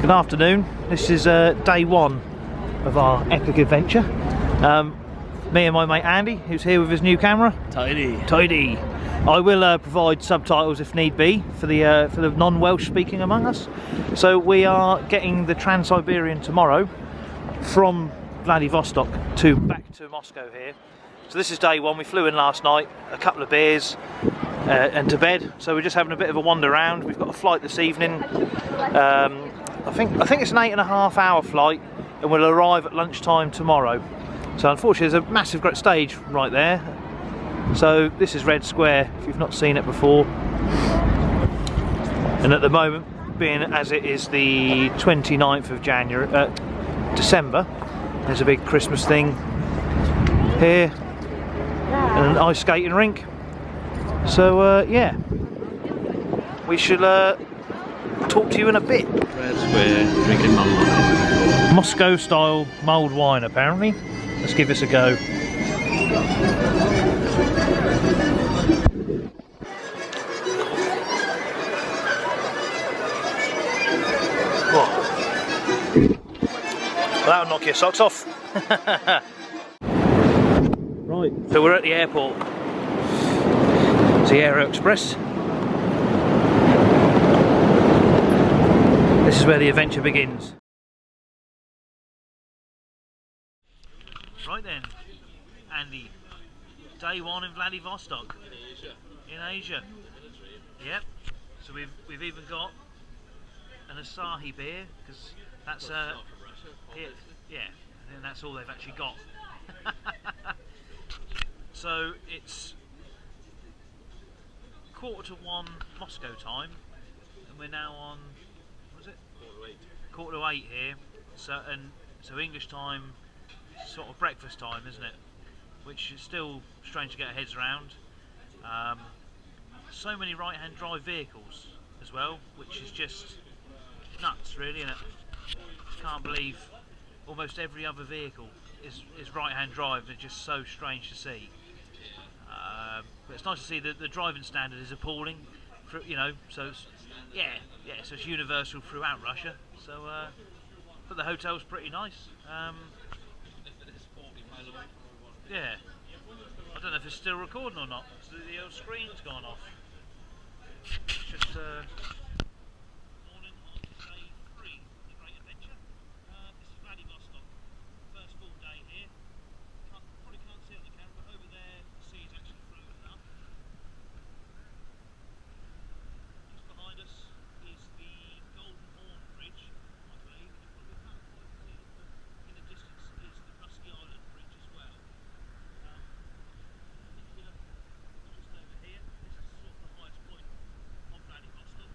Good afternoon. This is day one of our epic adventure. Me and my mate Andy, who's here with his new camera. Tidy. I will provide subtitles if need be for the non-Welsh speaking among us. So we are getting the Trans Siberian tomorrow from Vladivostok back to Moscow here. So this is day one. We flew in last night, a couple of beers and to bed. So we're just having a bit of a wander around. We've got a flight this evening. I think it's an 8.5 hour flight, and we'll arrive at lunchtime tomorrow. So unfortunately there's a massive great stage right there. So this is Red Square if you've not seen it before. And at the moment, being as it is the 29th of December, there's a big Christmas thing here and an ice skating rink. So yeah, we shall talk to you in a bit. Red Square, drinking mulled wine. Moscow style mulled wine apparently. Let's give this a go. Well, that'll knock your socks off. Right, so we're at the airport. It's the Aero Express. This is where the adventure begins. Right then, Andy. Day one in Vladivostok. In Asia. Yep. So we've even got an Asahi beer because that's yeah, and that's all they've actually got. So it's 1:45 Moscow time, and we're now on, what is it? 7:45 here. So English time, sort of breakfast time, isn't it? Which is still strange to get our heads around. So many right-hand drive vehicles as well, which is just nuts, really, isn't it? Can't believe almost every other vehicle is right-hand drive. It's just so strange to see. But it's nice to see that the driving standard is appalling, you know. So it's, so it's universal throughout Russia. So, but the hotel's pretty nice. Yeah, I don't know if it's still recording or not. So the old screen's gone off. Just morning on day 3 of the Great Adventure. This is Vladivostok. First full day here. Probably can't see it on the camera, but over there the sea's actually frozen up. Just behind us is the Golden Horn Bridge, I believe. You probably can't quite see it, but in the distance is the Rusky Island Bridge as well. Just over here, this is sort of the highest point of Vladivostok.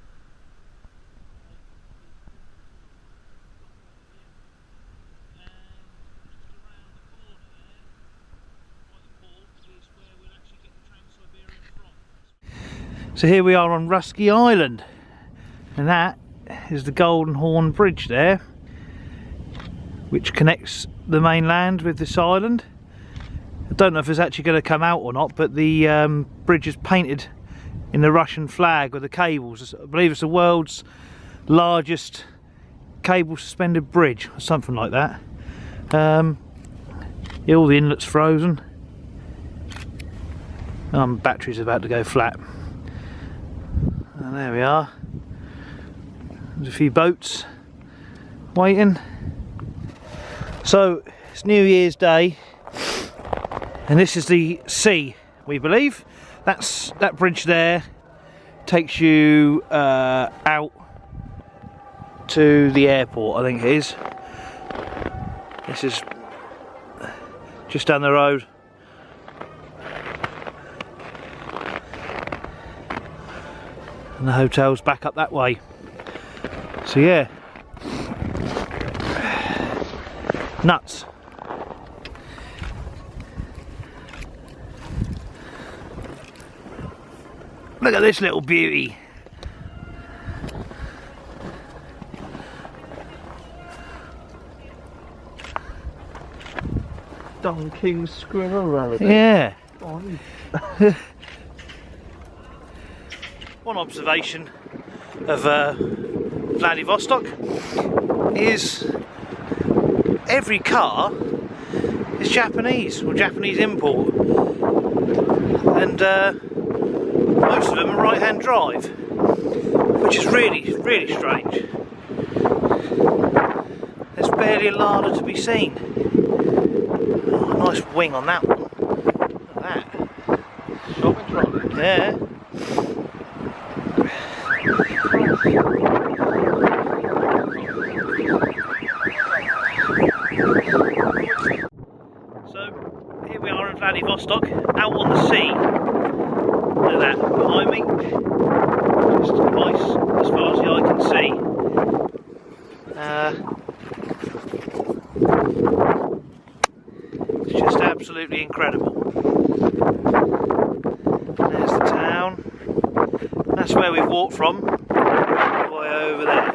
So here we are on Rusky Island, and that is the Golden Horn Bridge there, which connects the mainland with this island. I don't know if it's actually going to come out or not, but the bridge is painted in the Russian flag with the cables. I believe it's the world's largest cable suspended bridge or something like that. Yeah, all the inlet's frozen. Battery's about to go flat. And there we are. There's a few boats waiting. So it's New Year's Day, and this is the sea, we believe. That bridge there takes you out to the airport, I think it is. This is just down the road. And the hotel's back up that way. So yeah, nuts. Look at this little beauty. Don King Squirrel Rally. Yeah. One observation of Vladivostok is every car is Japanese, or Japanese import, and most of them are right-hand drive, which is really strange. There's barely a larder to be seen. Oh, nice wing on that one. Look at that. Yeah. So here we are in Vladivostok, out on the sea. Look at that behind me. Just ice as far as the eye can see. It's just absolutely incredible. There's the town. That's where we've walked from, all the way over there.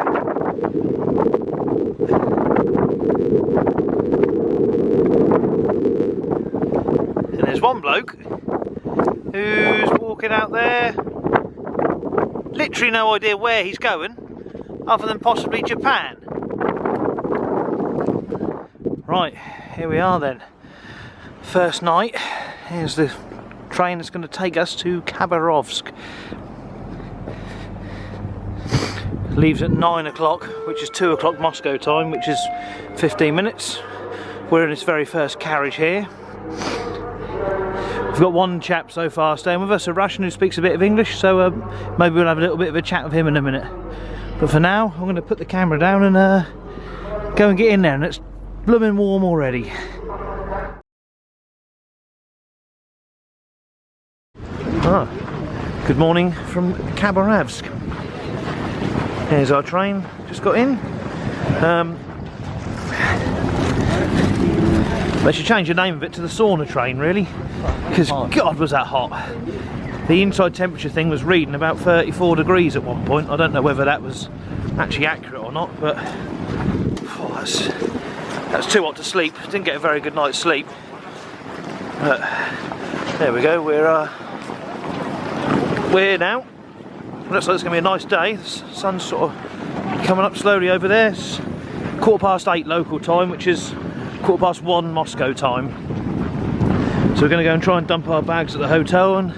And there's one bloke who's walking out there, literally no idea where he's going, other than possibly Japan. Right, here we are then. First night. Here's the train that's going to take us to Khabarovsk. Leaves at 9 o'clock, which is 2 o'clock Moscow time, which is 15 minutes. We're in this very first carriage here. We've got one chap so far staying with us, a Russian who speaks a bit of English, so maybe we'll have a little bit of a chat with him in a minute. But for now, I'm going to put the camera down and go and get in there, and it's blooming warm already. Ah, good morning from Khabarovsk. Here's our train, just got in. They should change the name of it to the sauna train, really, because God was that hot. The inside temperature thing was reading about 34 degrees at one point. I don't know whether that was actually accurate or not, but that's too hot to sleep. Didn't get a very good night's sleep. But there we go, we're here now. Looks like it's going to be a nice day. The sun's sort of coming up slowly over there. It's 8:15 local time, which is 1:15 Moscow time. So we're going to go and try and dump our bags at the hotel and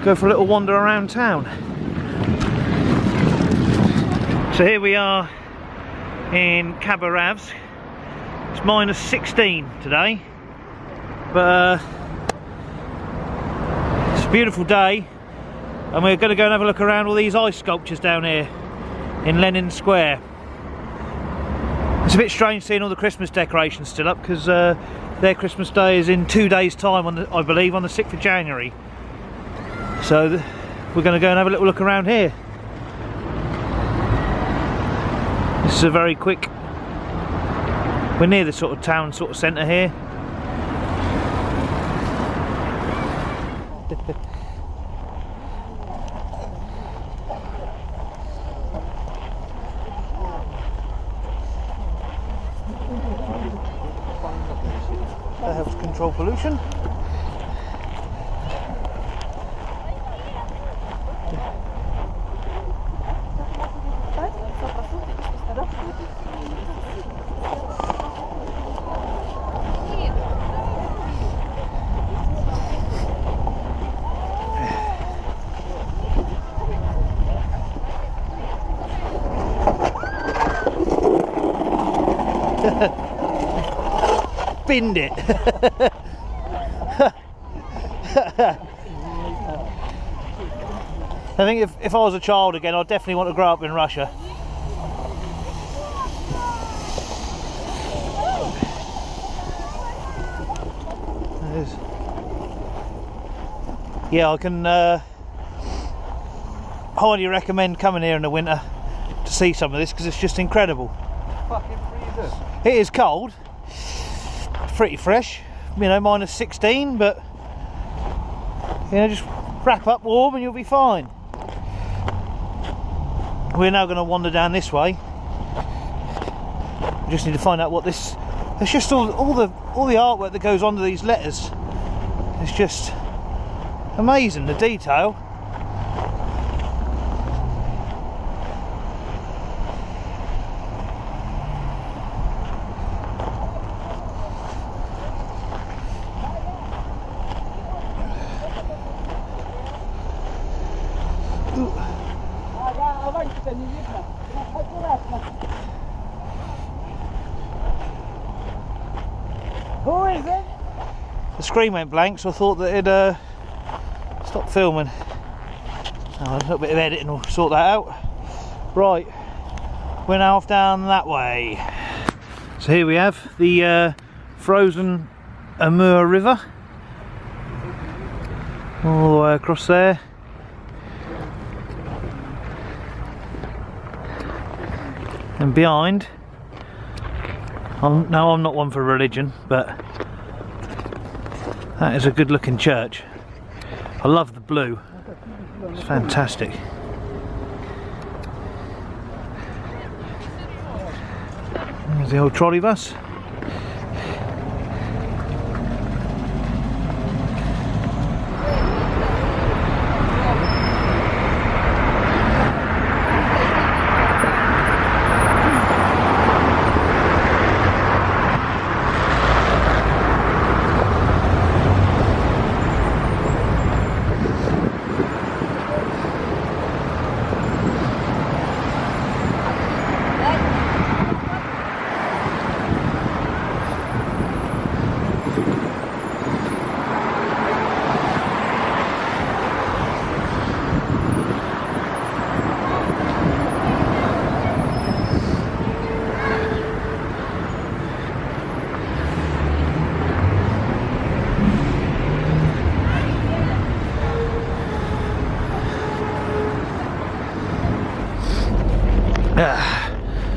go for a little wander around town. So here we are in Khabarovsk. It's -16 today, but it's a beautiful day. And we're going to go and have a look around all these ice sculptures down here in Lenin Square. It's a bit strange seeing all the Christmas decorations still up, because their Christmas day is in 2 days' time, I believe, on the 6th of January. So we're going to go and have a little look around here. This is a very quick... We're near the sort of town centre here. That helps control pollution. Binned it. I think if I was a child again, I'd definitely want to grow up in Russia. Yeah, I can highly recommend coming here in the winter to see some of this, because it's just incredible. Fucking freezer. It is cold, pretty fresh, you know, -16, but you know, just wrap up warm and you'll be fine. We're now going to wander down this way. We just need to find out what this. It's just all the artwork that goes onto these letters. It's just amazing, the detail. Who is it? The screen went blank, so I thought that it'd stop filming. Oh, a little bit of editing will sort that out. Right, we're now off down that way. So here we have the frozen Amur River, all the way across there. And behind, no, I'm not one for religion, but that is a good looking church. I love the blue, it's fantastic. There's the old trolley bus.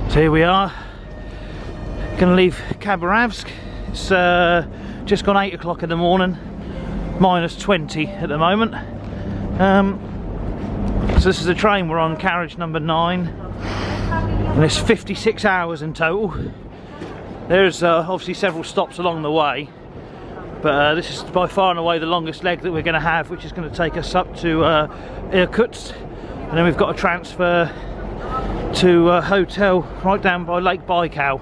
So here we are, going to leave Khabarovsk. It's just gone 8 o'clock in the morning, minus 20 at the moment. So this is the train we're on, carriage number 9, and it's 56 hours in total. There's obviously several stops along the way, but this is by far and away the longest leg that we're going to have, which is going to take us up to Irkutsk, and then we've got a transfer to a hotel right down by Lake Baikal.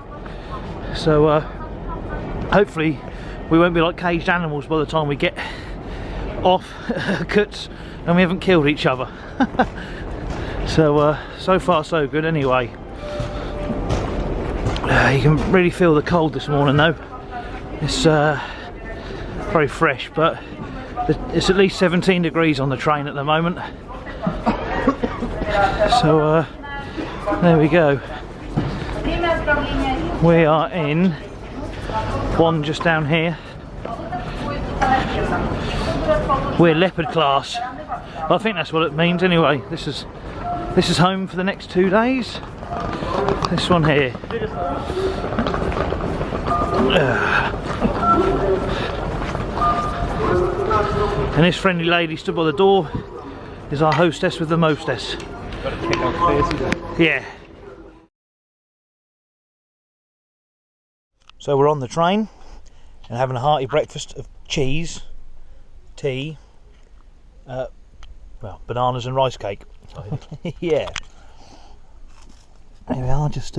So hopefully we won't be like caged animals by the time we get off Irkutsk and we haven't killed each other. So so far so good anyway. You can really feel the cold this morning though. It's very fresh, but it's at least 17 degrees on the train at the moment. So there we go. We are in one just down here. We're leopard class. I think that's what it means anyway. This is home for the next 2 days. This one here. And this friendly lady stood by the door is our hostess with the mostess. Yeah. So we're on the train and having a hearty breakfast of cheese, tea, well, bananas and rice cake. Yeah. There we are, just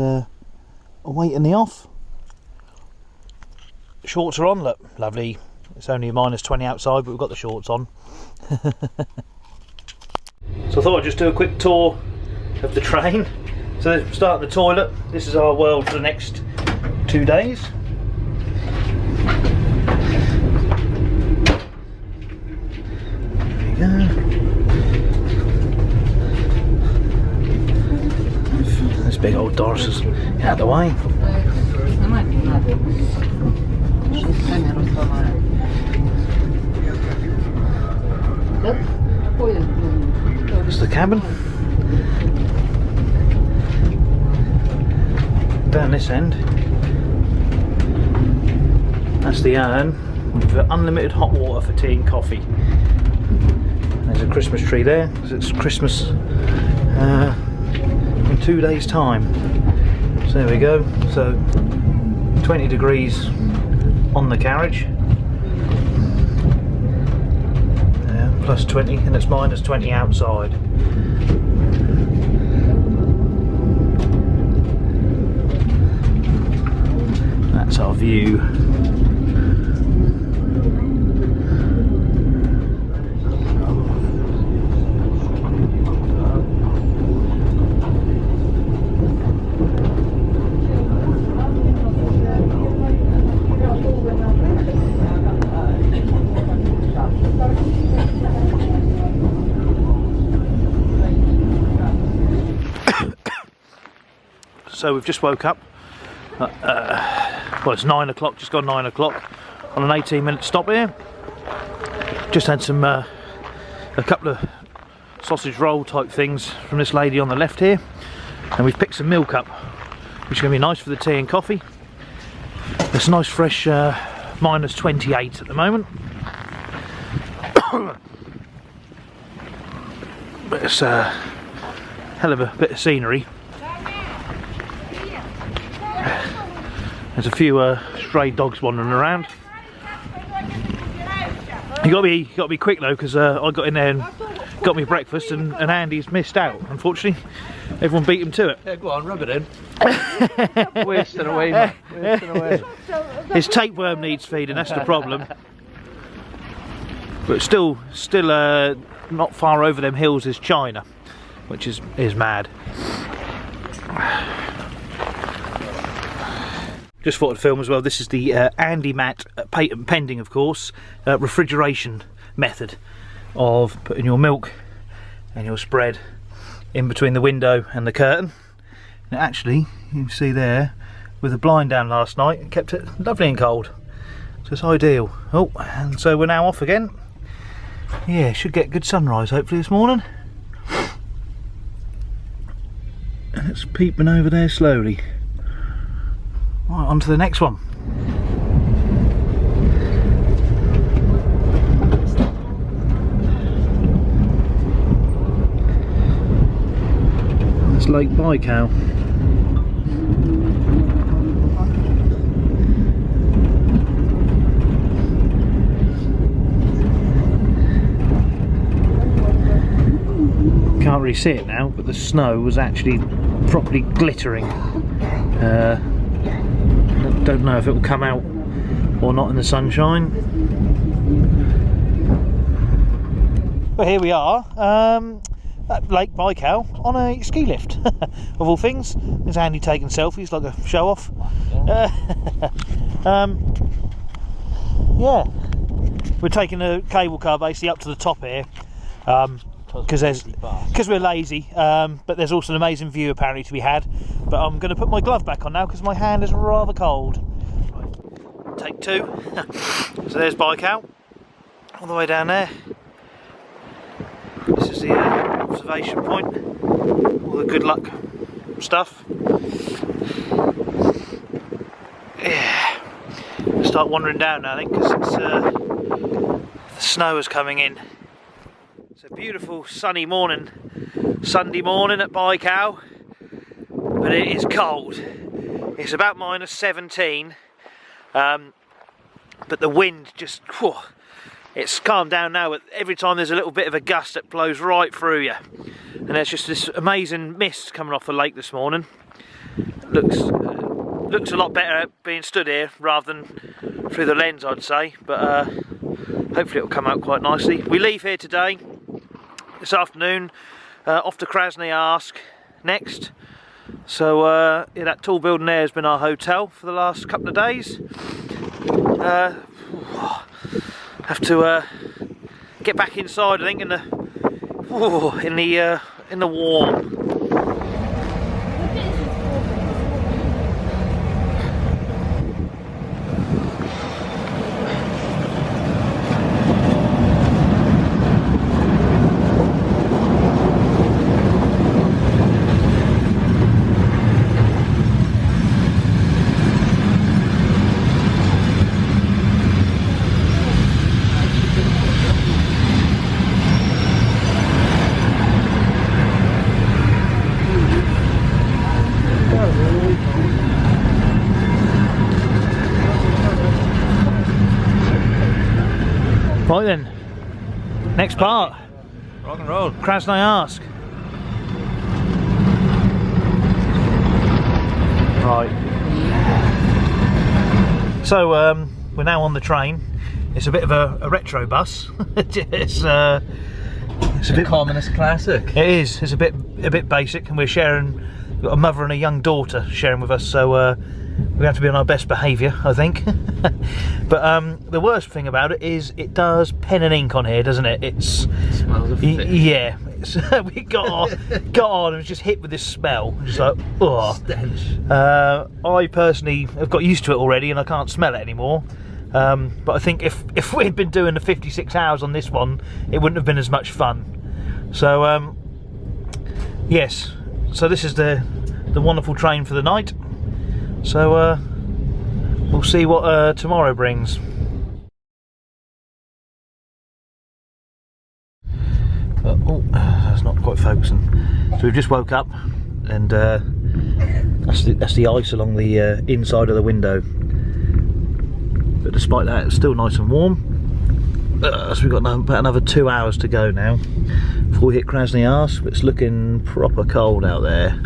awaiting the off. Shorts are on, look, lovely. It's only minus 20 outside, but we've got the shorts on. So I thought I'd just do a quick tour of the train. So let's start at the toilet. This is our world for the next 2 days. There we go. This big old Doris is out of the way. That's the cabin. Down this end, that's the urn with unlimited hot water for tea and coffee. And there's a Christmas tree there, because it's Christmas in 2 days' time. So there we go. So 20 degrees on the carriage. Plus 20, and it's minus 20 outside. That's our view. so we've just woke up. Well, it's 9 o'clock, just gone 9 o'clock on an 18-minute stop here. Just had some a couple of sausage roll type things from this lady on the left here, and we've picked some milk up, which is going to be nice for the tea and coffee. It's nice fresh minus 28 at the moment. But it's a hell of a bit of scenery. There's a few stray dogs wandering around. You got to be quick though, because I got in there and got me breakfast, and Andy's missed out. Unfortunately, everyone beat him to it. Yeah, go on, rub it in. Wasting away, mate. Wasting away. His tapeworm needs feeding. That's the problem. But still not far over them hills is China, which is mad. Just thought I'd film as well. This is the Andy Matt, patent pending of course, refrigeration method of putting your milk and your spread in between the window and the curtain. Now actually, you can see there, with the blind down last night, it kept it lovely and cold. So it's ideal. Oh, and so we're now off again. Yeah, should get good sunrise hopefully this morning. And it's peeping over there slowly. Right, on to the next one. That's Lake Baikal. Can't really see it now, but the snow was actually properly glittering. Don't know if it will come out or not in the sunshine. But here we are, at Lake Baikal on a ski lift, of all things. There's Andy taking selfies like a show off. Yeah, we're taking a cable car basically up to the top here. Because we're lazy, but there's also an amazing view apparently to be had. But I'm going to put my glove back on now because my hand is rather cold. Right. Take two. So there's Baikal, all the way down there. This is the observation point, all the good luck stuff. Yeah, start wandering down now I think, because the snow is coming in. It's a beautiful sunny morning, Sunday morning at Baikal, but it is cold. It's about minus 17, but the wind just, whew, it's calmed down now, but every time there's a little bit of a gust it blows right through you. And there's just this amazing mist coming off the lake this morning. Looks a lot better being stood here rather than through the lens, I'd say, but hopefully it'll come out quite nicely. We leave here today, this afternoon, off to Krasnoyarsk next. So yeah, that tall building there has been our hotel for the last couple of days. Have to get back inside, I think, in the warm. Right then, next part, Rock and roll. Krasnoyarsk. Right. So we're now on the train. It's a bit of a retro bus. It's a bit commonest classic. It is. It's a bit basic, and we're sharing. We've got a mother and a young daughter sharing with us, so we have to be on our best behaviour, I think. But the worst thing about it is it does pen and ink on here, doesn't it? It smells of fish. Yeah, So we got on and was just hit with this smell, just like, oh. Stench. I personally have got used to it already and I can't smell it anymore. But I think if we'd been doing the 56 hours on this one, it wouldn't have been as much fun. So yes, so this is the wonderful train for the night. So we'll see what tomorrow brings. Oh, that's not quite focusing. So we've just woke up, and that's the ice along the inside of the window. But despite that, it's still nice and warm. So we've got about another 2 hours to go now before we hit Krasnoyarsk. It's looking proper cold out there.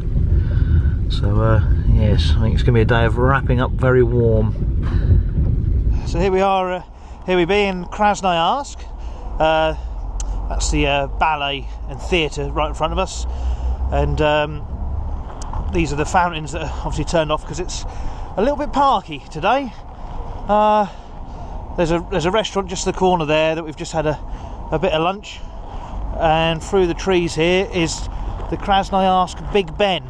So yes, I think it's going to be a day of wrapping up very warm. So here we are, here we be in Krasnoyarsk. That's the ballet and theatre right in front of us, and these are the fountains that are obviously turned off because it's a little bit parky today. There's a restaurant just the corner there that we've just had a bit of lunch, and through the trees here is the Krasnoyarsk Big Ben,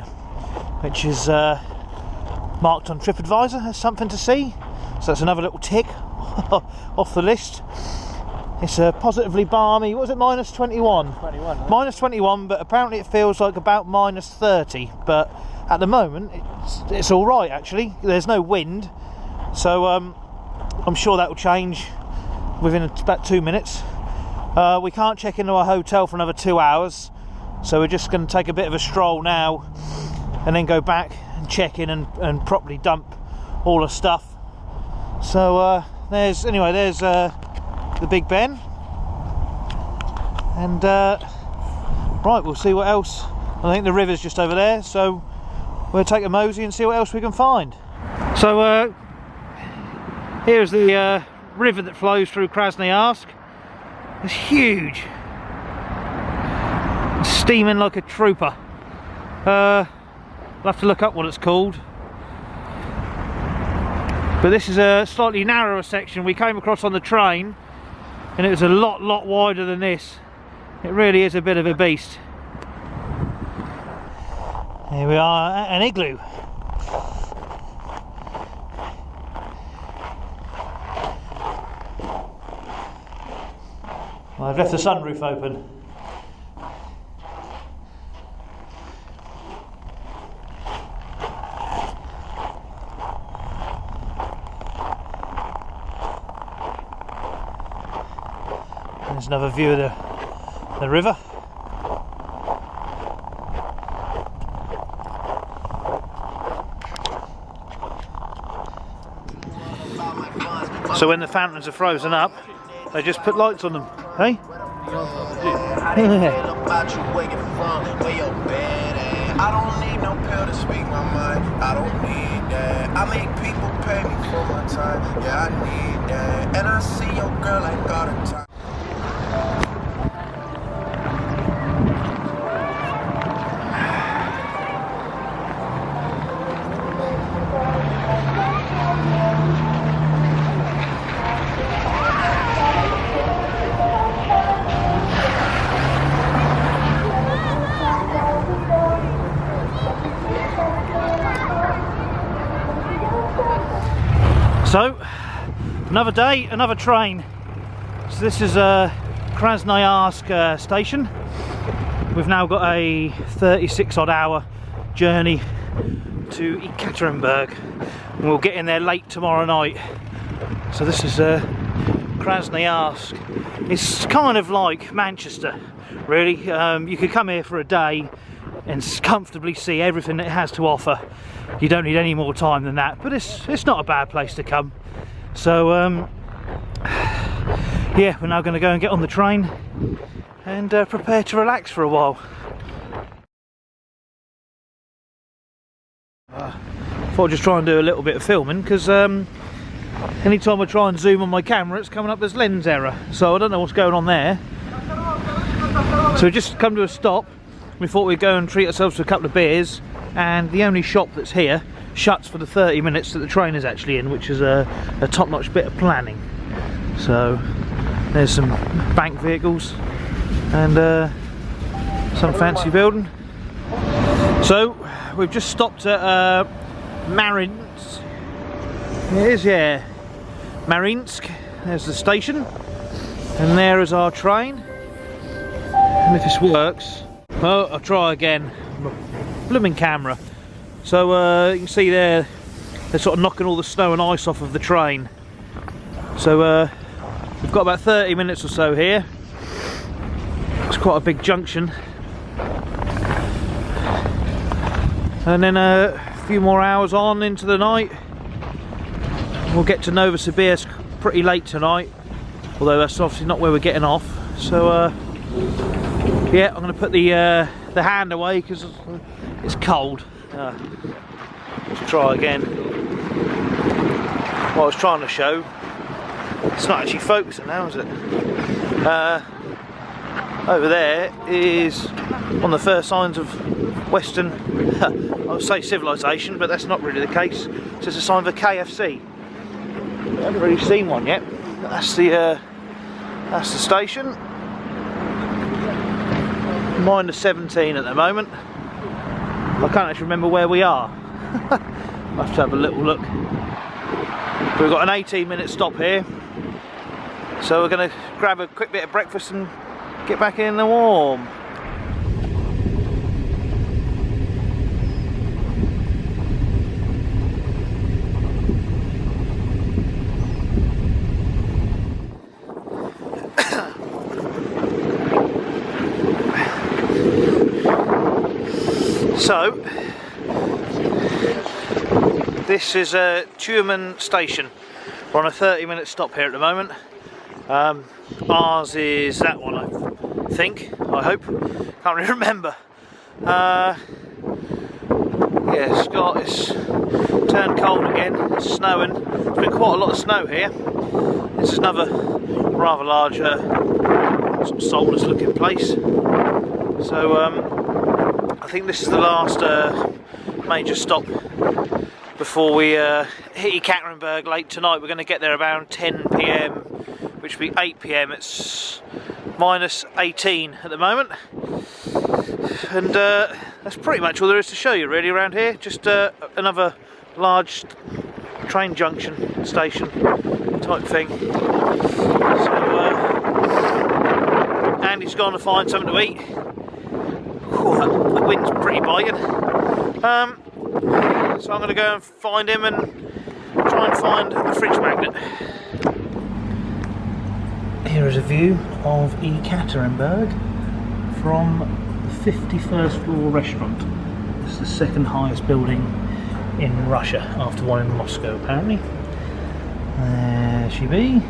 which is marked on TripAdvisor as something to see. So that's another little tick off the list. It's positively balmy. What was it, minus 21? 21. Right? Minus 21, but apparently it feels like about minus 30. But at the moment, it's all right actually. There's no wind, so I'm sure that will change within about 2 minutes. We can't check into our hotel for another 2 hours, so we're just going to take a bit of a stroll now, and then go back and check in and properly dump all the stuff. So there's the Big Ben, and right, we'll see what else. I think the river's just over there, so we'll take a mosey and see what else we can find. So here's the river that flows through Krasnoyarsk. It's huge, it's steaming like a trooper. I'll have to look up what it's called. But this is a slightly narrower section we came across on the train, and it was a lot wider than this. It really is a bit of a beast. Here we are at an igloo. Well, I've left the sunroof open. There's another view of the river. So when the fountains are frozen up, they just put lights on them, hey? I don't need no pill to speak my mind. I don't need that. I make people pay me for my time. Yeah, I need that. And I see your girl like all the time. So, another day, another train. So this is Krasnoyarsk station. We've now got a 36 odd hour journey to Ekaterinburg, and we'll get in there late tomorrow night. So this is Krasnoyarsk. It's kind of like Manchester, really. You could come here for a day and comfortably see everything that it has to offer. You don't need any more time than that, but it's not a bad place to come. So yeah, we're now going to go and get on the train and prepare to relax for a while. Thought I'd just try and do a little bit of filming, because anytime I try and zoom on my camera, it's coming up as lens error, so I don't know what's going on there. So we just come to a stop. We thought we'd go and treat ourselves to a couple of beers, and the only shop that's here shuts for the 30 minutes that the train is actually in, which is a top-notch bit of planning. So there's some bank vehicles, and Some fancy building. So we've just stopped at Marinsk. It is, yeah, Marinsk. There's the station, and there is our train. And if this works, well, I'll try again. Blooming camera. So you can see there, they're sort of knocking all the snow and ice off of the train. So we've got about 30 minutes or so here. It's quite a big junction. And then a few more hours on into the night, we'll get to Novosibirsk pretty late tonight, although that's obviously not where we're getting off. So yeah, I'm going to put the hand away because it's cold. Let's try again. What I was trying to show, it's not actually focusing now, is it? Over there is one of the first signs of Western, I would say civilization, but that's not really the case. It's just a sign of a KFC. I haven't really seen one yet. That's the station. Minus 17 at the moment. I can't actually remember where we are. I'll have to have a little look. We've got an 18-minute stop here, so we're going to grab a quick bit of breakfast and get back in the warm. So, this is a Tumen station. We're on a 30-minute stop here at the moment. Ours is that one, I think, I hope. Can't really remember. Yeah, it's turned cold again. It's snowing. There's been quite a lot of snow here. This is another rather large sort of soulless looking place. So I think this is the last major stop before we hit Ekaterinburg late tonight. We're going to get there around 10 PM, which will be 8 PM. It's minus 18 at the moment, and that's pretty much all there is to show you really around here. Just another large train junction station type thing. So Andy's gone to find something to eat. Whew, the wind's pretty biting. So I'm going to go and find him and try and find a fridge magnet. Here is a view of Ekaterinburg from the 51st floor restaurant. It's the second highest building in Russia, after one in Moscow apparently. There she be.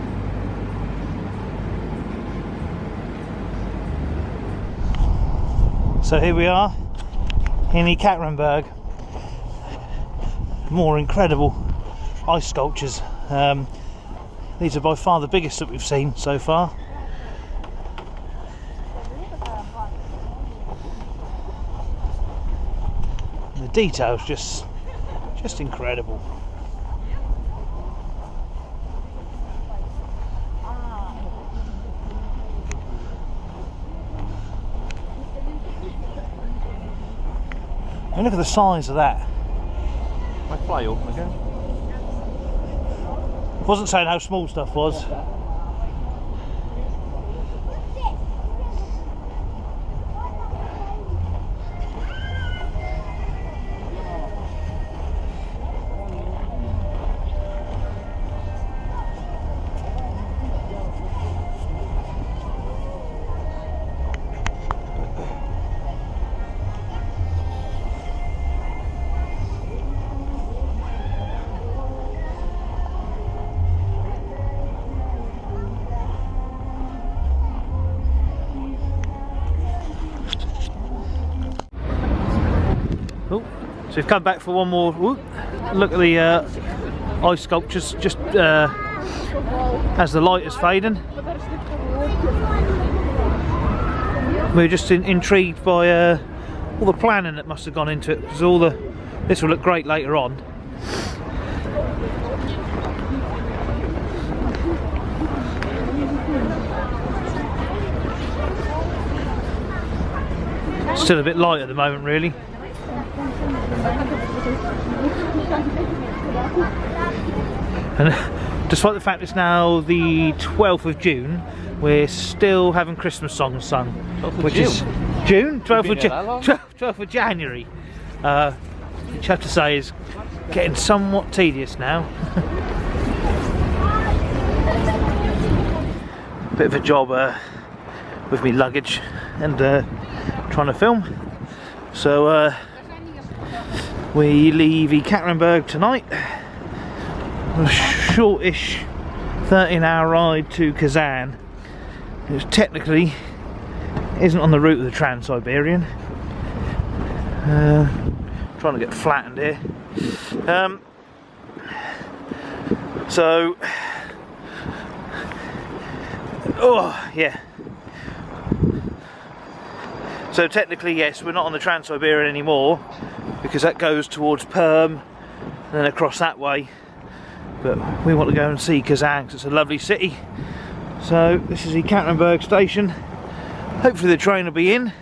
So here we are in Ekaterinburg. More incredible ice sculptures. These are by far the biggest that we've seen so far. And the detail's just incredible. And look at the size of that. My fly open again. Wasn't saying how small stuff was. Oh, so we've come back for one more look at the ice sculptures just as the light is fading. We were just intrigued by all the planning that must have gone into it, because this will look great later on. Still a bit light at the moment, really. And despite the fact it's now the 12th of June, we're still having Christmas songs sung, which is June, 12th of January, which I have to say is getting somewhat tedious now. Bit of a job with me luggage and trying to film. So we leave Ekaterinburg tonight. A shortish 13-hour ride to Kazan. It technically isn't on the route of the Trans Siberian. Trying to get flattened here. So, oh yeah. So technically, yes, we're not on the Trans Siberian anymore because that goes towards Perm and then across that way. But we want to go and see Kazan because it's a lovely city. So this is Ekaterinburg Station. Hopefully the train will be in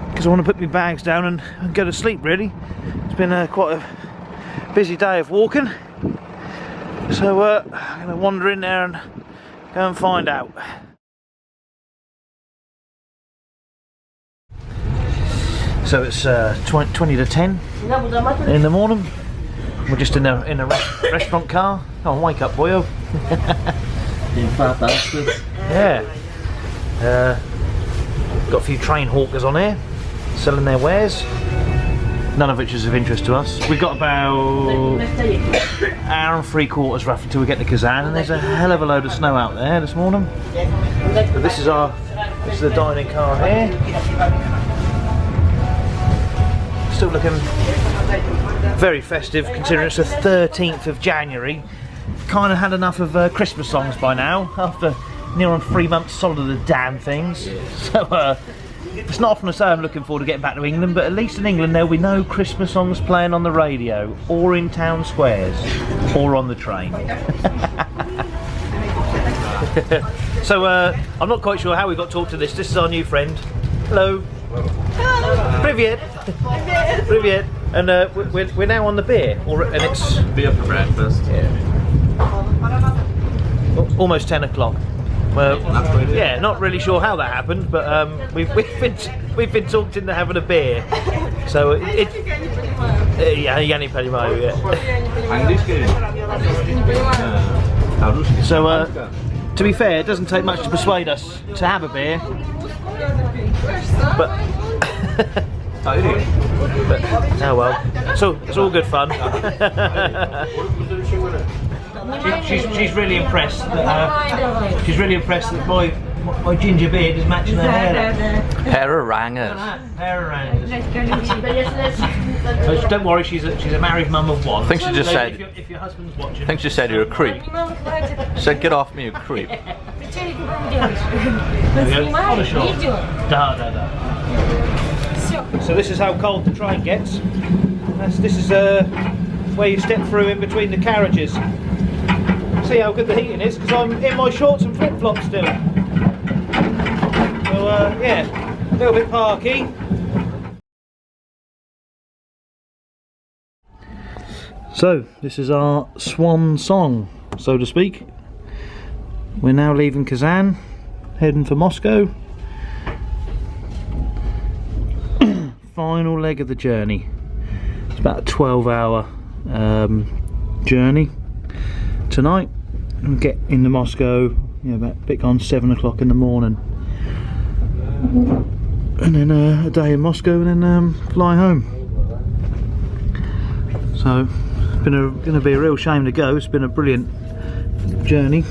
because I want to put my bags down and go to sleep, really. It's been quite a busy day of walking. So I'm going to wander in there and go and find out. So it's 20 to 10 in the morning. We're just in a restaurant car. Oh, wake up, boyo. Yeah. Got a few train hawkers on here, selling their wares. None of which is of interest to us. We've got about an hour and 3/4 roughly till we get to Kazan, and there's a hell of a load of snow out there this morning. But this is the dining car here. Still looking very festive considering it's the 13th of January. Kind of had enough of Christmas songs by now after near on 3 months solid of the damn things. So it's not often I say I'm looking forward to getting back to England, but at least in England there'll be no Christmas songs playing on the radio or in town squares or on the train. So I'm not quite sure how we got talked to this. This is our new friend. Hello. Hello. Privyet. Privyet. And we're now on the beer, and it's beer for breakfast. Yeah. Almost 10 o'clock. Well, yeah, not really sure how that happened, but we've been talked into having a beer. So yeah, Yanni Pelimo, yeah. So to be fair, it doesn't take much to persuade us to have a beer, but. But oh well, so it's all good fun. She's really impressed that my ginger beard is matching her hair. Pair of rangers. Don't worry, she's a married mum of one. I think she just said. If your husband's watching. I think she said you're a creep. She said, "Get off me, you creep." So this is how cold the train gets. This is where you step through in between the carriages. See how good the heating is, because I'm in my shorts and flip-flops still. So yeah, a little bit parky. So this is our swan song, so to speak. We're now leaving Kazan, heading for Moscow. Final leg of the journey. It's about a 12-hour journey tonight. We'll get into Moscow, about a bit gone 7 o'clock in the morning, and then a day in Moscow, and then fly home. So it's going to be a real shame to go. It's been a brilliant journey,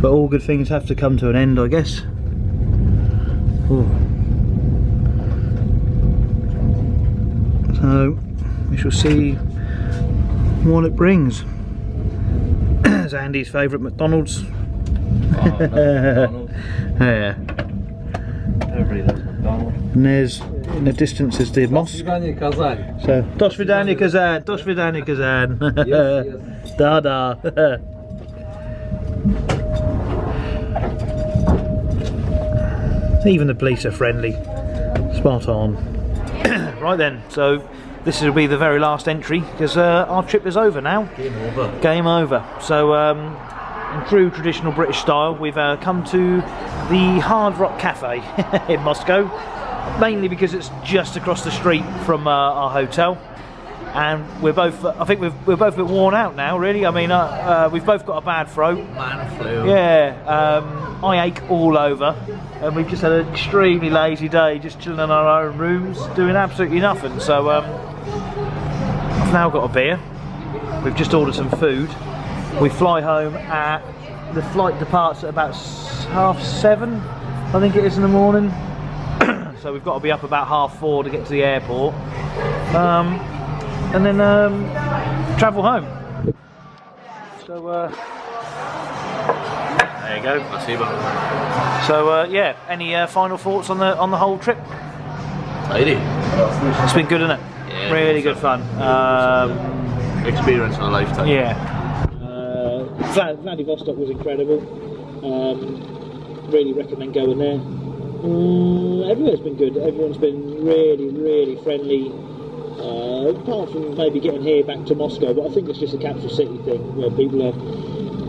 but all good things have to come to an end, I guess. Ooh. So we shall see what it brings. It's Andy's favourite McDonald's. McDonald's. Yeah. Everybody loves McDonald's. And there's in the distance is the mosque. So Do Svidaniya Kazan, Do Svidaniya Kazan. Da da. Even the police are friendly. Spot on. Right then, so this will be the very last entry because our trip is over now. Game over. Game over. So in true traditional British style, we've come to the Hard Rock Cafe in Moscow, mainly because it's just across the street from our hotel. And we're both, I think we're both a bit worn out now, really. I mean, we've both got a bad throat. Man flu. Yeah, I ache all over, and we've just had an extremely lazy day, just chilling in our own rooms, doing absolutely nothing. So I've now got a beer. We've just ordered some food. We fly home at, the flight departs at about 7:30, I think it is, in the morning. So we've got to be up about 4:30 to get to the airport. And then travel home. So there you go. I see, man. So yeah, any final thoughts on the whole trip? Tidy. It's been good, isn't it? Yeah, really good fun. Experience in a lifetime. Yeah. Vladivostok was incredible. Really recommend going there. Everywhere's been good. Everyone's been really friendly. Apart from maybe getting here back to Moscow, but I think it's just a capital city thing where people are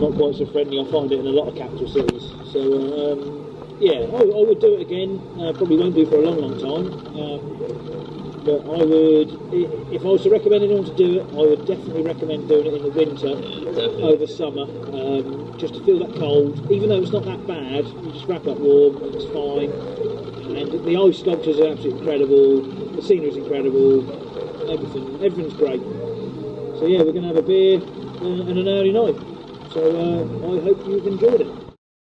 not quite so friendly. I find it in a lot of capital cities. So yeah, I would do it again. Probably won't do for a long time. But I would, if I was to recommend anyone to do it, I would definitely recommend doing it in the winter over summer, just to feel that cold. Even though it's not that bad, you just wrap up warm, it's fine. And the ice sculptures are absolutely incredible. The scenery's incredible. Everything's great. So yeah, we're going to have a beer and an early night. So I hope you've enjoyed it.